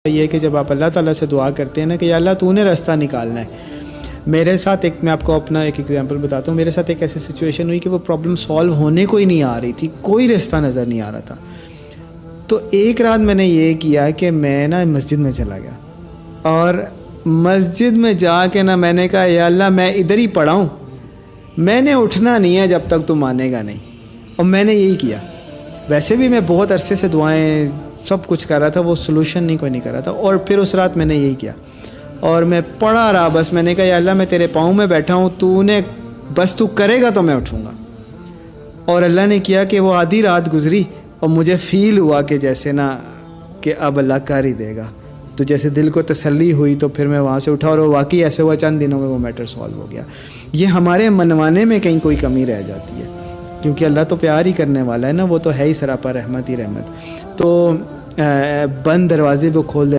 یہ ہے کہ جب آپ اللہ تعالیٰ سے دعا کرتے ہیں نا کہ یا اللہ تو نے راستہ نکالنا ہے. میرے ساتھ میں آپ کو اپنا ایک ایگزامپل بتاتا ہوں. میرے ساتھ ایک ایسی سچویشن ہوئی کہ وہ پرابلم سالو ہونے کو ہی نہیں آ رہی تھی, کوئی راستہ نظر نہیں آ رہا تھا. تو ایک رات میں نے یہ کیا کہ میں نا مسجد میں چلا گیا, اور مسجد میں جا کے نا میں نے کہا یا اللہ میں ادھر ہی پڑا ہوں, میں نے اٹھنا نہیں ہے جب تک تو مانے گا نہیں. اور میں نے یہی کیا. ویسے بھی میں بہت عرصے سے دعائیں سب کچھ کر رہا تھا, وہ سلوشن نہیں کوئی نہیں کر رہا تھا. اور پھر اس رات میں نے یہی کیا اور میں پڑھا رہا. بس میں نے کہا یا اللہ میں تیرے پاؤں میں بیٹھا ہوں, تو نے بس تو کرے گا تو میں اٹھوں گا. اور اللہ نے کیا کہ وہ آدھی رات گزری اور مجھے فیل ہوا کہ جیسے نا کہ اب اللہ کر ہی دے گا. تو جیسے دل کو تسلی ہوئی تو پھر میں وہاں سے اٹھا, اور وہ واقعی ایسے ہوا چند دنوں میں وہ میٹر سالو ہو گیا. یہ ہمارے منوانے میں کہیں کوئی کمی رہ جاتی ہے, کیونکہ اللہ تو پیار ہی کرنے والا ہے نا, وہ تو ہے ہی سراپا رحمت ہی رحمت. تو بند دروازے کو کھول دے.